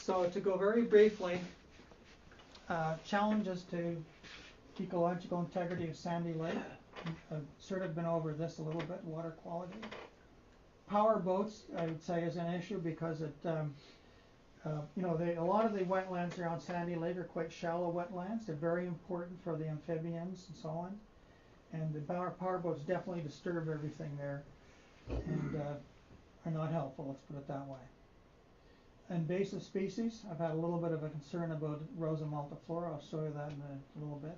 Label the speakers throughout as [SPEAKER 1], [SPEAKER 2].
[SPEAKER 1] So to go very briefly, challenges to ecological integrity of Sandy Lake. I've sort of been over this a little bit, water quality. Power boats, I would say, is an issue because it, you know, a lot of the wetlands around Sandy Lake are quite shallow wetlands. They're very important for the amphibians and so on. And the power boats definitely disturb everything there and are not helpful, let's put it that way. Invasive species, I've had a little bit of a concern about Rosa multiflora. I'll show you that in a little bit.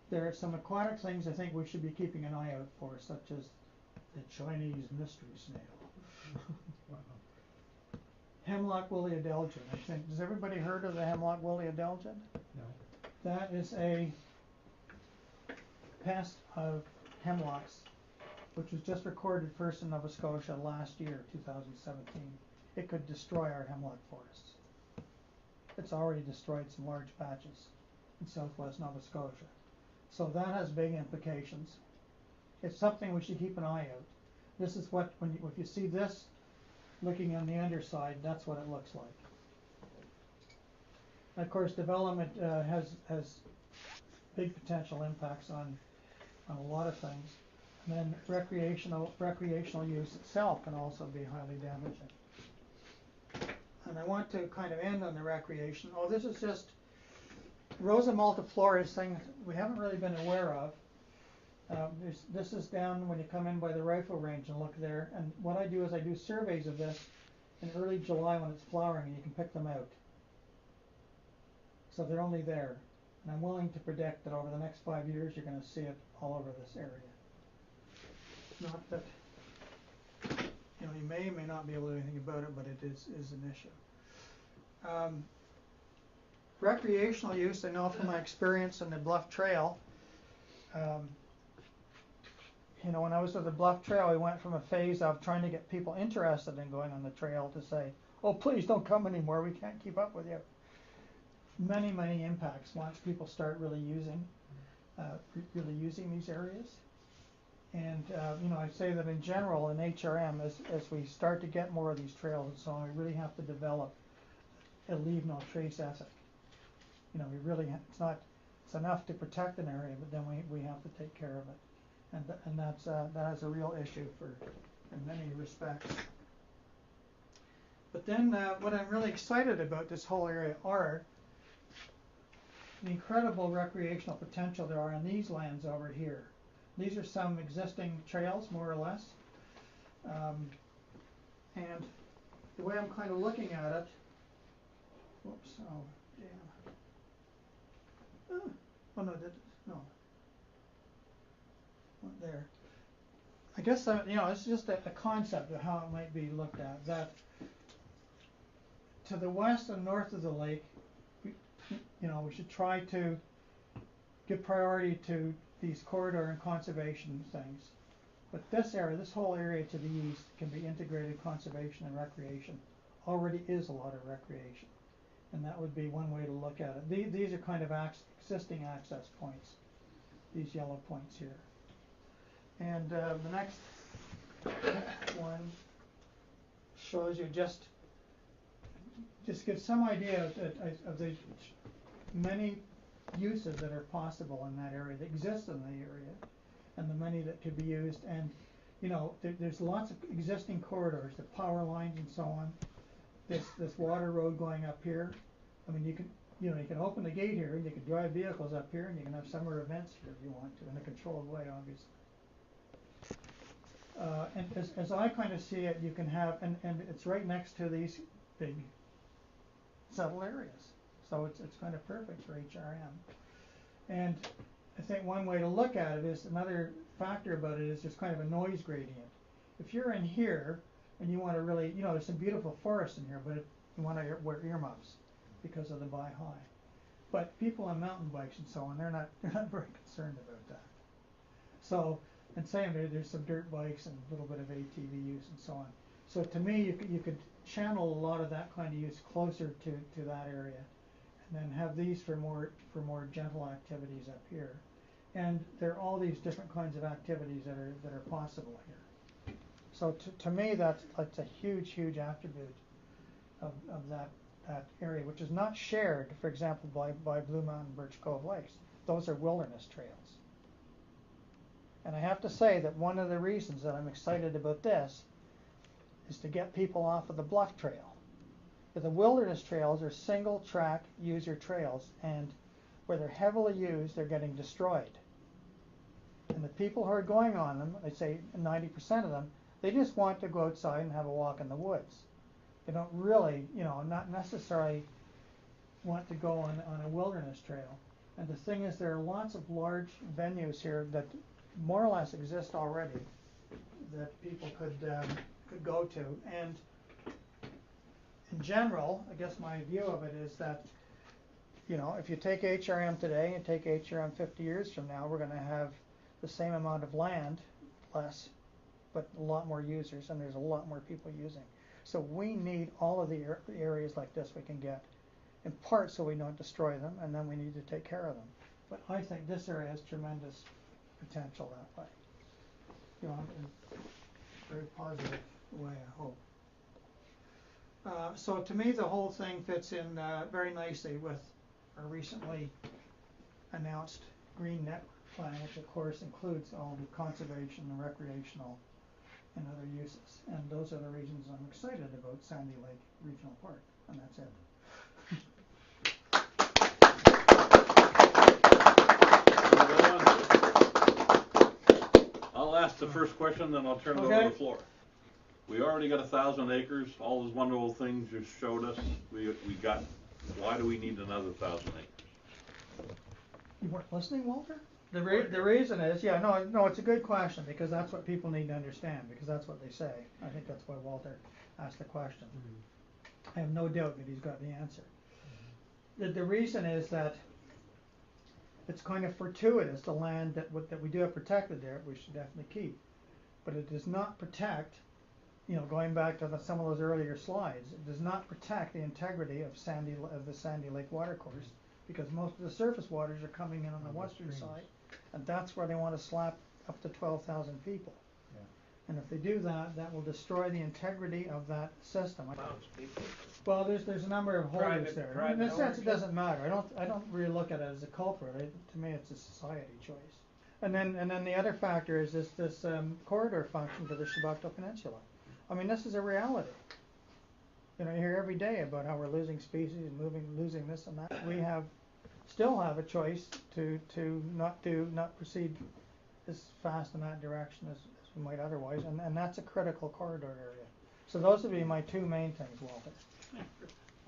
[SPEAKER 1] There are some aquatic things I think we should be keeping an eye out for, such as the Chinese mystery snail. Hemlock woolly adelgid. I think, has everybody heard of the hemlock woolly adelgid?
[SPEAKER 2] No.
[SPEAKER 1] That is a pest of hemlocks, which was just recorded first in Nova Scotia last year, 2017. It could destroy our hemlock forests. It's already destroyed some large patches in southwest Nova Scotia. So that has big implications. It's something we should keep an eye out. This is what, if you see this looking on the underside, that's what it looks like. And of course, development has big potential impacts on a lot of things. And then recreational use itself can also be highly damaging. And I want to kind of end on the recreation. Oh, this is just Rosa multiflora is things we haven't really been aware of. This is down when you come in by the rifle range and look there. And what I do is I do surveys of this in early July when it's flowering, and you can pick them out. So they're only there. And I'm willing to predict that over the next 5 years you're going to see it all over this area. Not that, you know, you may not be able to do anything about it, but it is an issue. Recreational use, I know from my experience in the Bluff Trail, you know, when I was with the Bluff Trail, we went from a phase of trying to get people interested in going on the trail to say, oh, please don't come anymore, we can't keep up with you. Many impacts once people start really using these areas. And you know, I say that in general in HRM, as we start to get more of these trails and so on, we really have to develop a leave no trace ethic. You know, we really it's enough to protect an area, but then we have to take care of it, and that is a real issue in many respects. But then what I'm really excited about this whole area are the incredible recreational potential there are in these lands over here. These are some existing trails, more or less, and the way I'm kind of looking at it, whoops, oh damn, oh no, no, not there. I guess you know, it's just a concept of how it might be looked at. That to the west and north of the lake, you know, we should try to give priority to these corridor and conservation things. But this area, this whole area to the east, can be integrated conservation and recreation. Already is a lot of recreation, and that would be one way to look at it. These are kind of existing access points, these yellow points here. And the next one shows you just gives some idea of the many uses that are possible in that area, that exist in the area, and the many that could be used. And you know, there's lots of existing corridors, the power lines and so on. This water road going up here. I mean, you can open the gate here, and you can drive vehicles up here, and you can have summer events here if you want to, in a controlled way, obviously. And as I kind of see it, you can have, and it's right next to these big settled areas. So it's kind of perfect for HRM. And I think one way to look at it is, another factor about it is just kind of a noise gradient. If you're in here and you want to really, you know, there's some beautiful forest in here, but you want to wear earmuffs because of the high. But people on mountain bikes and so on, they're not very concerned about that. So, and same, there's some dirt bikes and a little bit of ATV use and so on. So to me, you could channel a lot of that kind of use closer to that area, and then have these for more gentle activities up here. And there are all these different kinds of activities that are possible here. So to me, that's a huge attribute of that that area, which is not shared, for example, by Blue Mountain Birch Cove Lakes. Those are wilderness trails. And I have to say that one of the reasons that I'm excited about this is to get people off of the bluff trail. But the wilderness trails are single track user trails, and where they're heavily used, they're getting destroyed. And the people who are going on them, I say 90% of them, they just want to go outside and have a walk in the woods. They don't really, not necessarily want to go on a wilderness trail. And the thing is, there are lots of large venues here that more or less exist already that people could go to. And in general, I guess my view of it is that, if you take HRM today and take HRM 50 years from now, we're going to have the same amount of land, less, but a lot more users, and there's a lot more people using. So we need all of the areas like this we can get, in part so we don't destroy them, and then we need to take care of them. But I think this area has tremendous potential that way. In a very positive way, I hope. So to me, the whole thing fits in very nicely with our recently announced Green Network Plan, which of course includes all the conservation and recreational and other uses. And those are the reasons I'm excited about Sandy Lake Regional Park, and that's it.
[SPEAKER 2] I'll ask the first question, then I'll turn it over to the floor. We already got 1,000 acres. All those wonderful things you showed us. We got. Why do we need another 1,000 acres?
[SPEAKER 1] You weren't listening, Walter? The reason is, no, it's a good question, because that's what people need to understand, because that's what they say. I think that's why Walter asked the question. I have no doubt that he's got the answer. The reason is that it's kind of fortuitous, the land that we do have protected there, we should definitely keep. But it does not protect, going back to some of those earlier slides, it does not protect the integrity of the Sandy Lake watercourse, because most of the surface waters are coming in on the western side, and that's where they want to slap up to 12,000 people. Yeah. And if they do that, that will destroy the integrity of that system. Well, there's a number of holders there. In a sense, it doesn't matter. I don't really look at it as a culprit. To me, it's a society choice. And then the other factor is this corridor function to the Chebucto Peninsula. I mean, this is a reality. You hear every day about how we're losing species and losing this and that. We still have a choice to not proceed as fast in that direction as we might otherwise, and that's a critical corridor area. So those would be my two main things, Walter.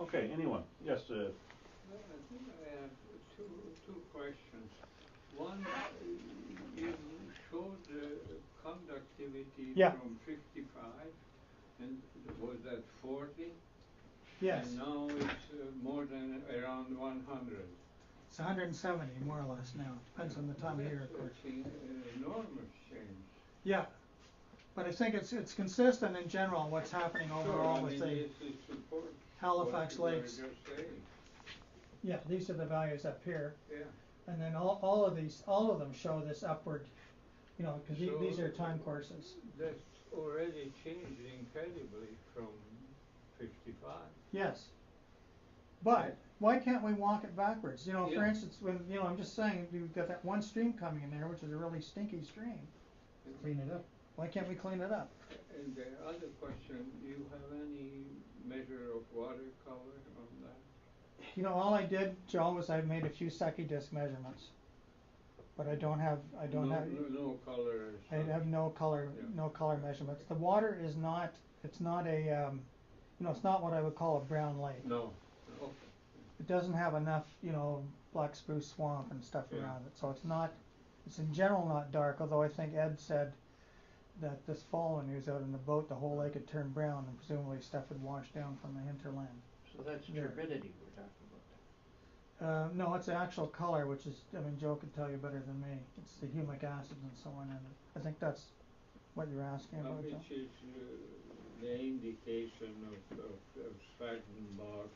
[SPEAKER 2] Okay, anyone? Yes.
[SPEAKER 3] I think I have two questions. One, you showed the conductivity from 55, and was that 40?
[SPEAKER 1] Yes.
[SPEAKER 3] And now it's more than around 100.
[SPEAKER 1] It's 170 more or less now. Depends on the time of year, of course.
[SPEAKER 3] It's an enormous change.
[SPEAKER 1] Yeah, but I think it's consistent in general what's happening overall with the Halifax Lakes. Yeah, these are the values up here. Yeah. And then all of them show this upward, because these are time courses.
[SPEAKER 3] That's already changed incredibly from 55.
[SPEAKER 1] Yes. But why can't we walk it backwards? For instance, when I'm just saying we've got that one stream coming in there, which is a really stinky stream. Clean it up. Why can't we clean it up?
[SPEAKER 3] And the other question, do you have any measure of watercolor on that?
[SPEAKER 1] All I did, Joe, was I made a few Secchi disc measurements. But I don't have
[SPEAKER 3] no color.
[SPEAKER 1] I have no color measurements. The water is not. It's not a. It's not what I would call a brown lake.
[SPEAKER 3] No. Okay.
[SPEAKER 1] It doesn't have enough, black spruce swamp and stuff around it. So it's not. It's in general not dark. Although I think Ed said that this fall when he was out in the boat, the whole lake had turned brown, and presumably stuff had washed down from the hinterland.
[SPEAKER 4] So that's turbidity we're talking about.
[SPEAKER 1] No, it's the actual color, which is, Joe could tell you better than me. It's the humic acids and so on, and I think that's what you're asking about, Joe.
[SPEAKER 3] Which is the indication of sphagnum bark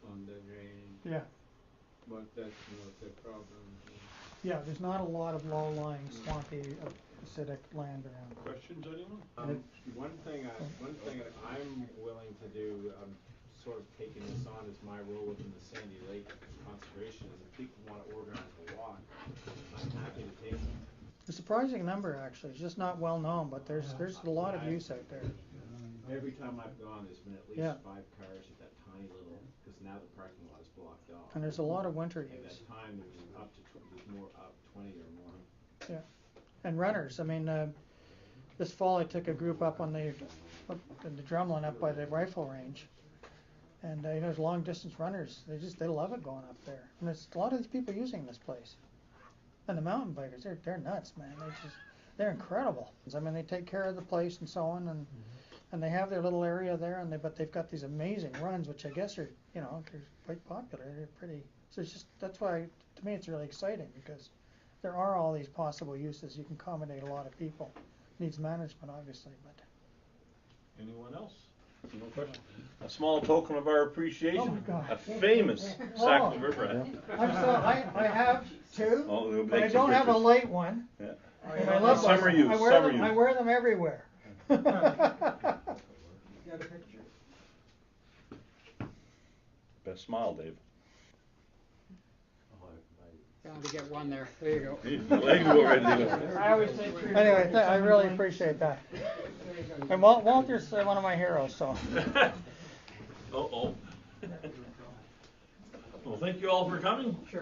[SPEAKER 3] on the drainage.
[SPEAKER 1] Yeah.
[SPEAKER 3] But that's not the problem.
[SPEAKER 1] Yeah, there's not a lot of low-lying, swampy, acidic land around.
[SPEAKER 2] Questions, anyone?
[SPEAKER 5] One thing I'm willing to do, sort of taking this on as my role within the Sandy Lake Conservation, is if people want to organize a walk, I'm happy to take them.
[SPEAKER 1] A surprising number, actually. It's just not well known, but there's a lot of use out there.
[SPEAKER 5] Every time I've gone, there's been at least
[SPEAKER 1] Yeah.
[SPEAKER 5] 5 cars at that tiny little, because now the parking lot is blocked off.
[SPEAKER 1] And there's a lot of winter
[SPEAKER 5] At
[SPEAKER 1] use.
[SPEAKER 5] that time, there was up to there's more up 20 or more.
[SPEAKER 1] Yeah. And runners. I mean, this fall I took a group up in the drumlin up by the rifle range. And you know, there's long distance runners. They love it going up there. And there's a lot of these people using this place. And the mountain bikers, they're nuts, man. They're incredible. I mean, they take care of the place and so on, and they have their little area there, but they've got these amazing runs, which I guess are, you know, they're quite popular. They're pretty. So it's just, that's why, to me, it's really exciting, because there are all these possible uses. You can accommodate a lot of people. Needs management, obviously, but.
[SPEAKER 2] Anyone else? No question. A small token of our appreciation.
[SPEAKER 1] Oh my God.
[SPEAKER 2] A famous Sackville River.
[SPEAKER 1] I have two,
[SPEAKER 2] Oh, they'll
[SPEAKER 1] but I
[SPEAKER 2] make some
[SPEAKER 1] don't have a
[SPEAKER 2] pictures.
[SPEAKER 1] light one.
[SPEAKER 2] Yeah.
[SPEAKER 1] And I love
[SPEAKER 2] Summer
[SPEAKER 1] them.
[SPEAKER 2] use,
[SPEAKER 1] I wear
[SPEAKER 2] summer
[SPEAKER 1] them. I
[SPEAKER 2] use.
[SPEAKER 1] wear them everywhere.
[SPEAKER 4] Got a picture?
[SPEAKER 2] Best smile, Dave.
[SPEAKER 6] Bound to get one there. There you go.
[SPEAKER 2] The legs go right there.
[SPEAKER 6] I always say
[SPEAKER 1] Anyway, I really appreciate that. And Walter's one of my heroes, so.
[SPEAKER 2] Uh-oh. Well, thank you all for coming.
[SPEAKER 6] Sure.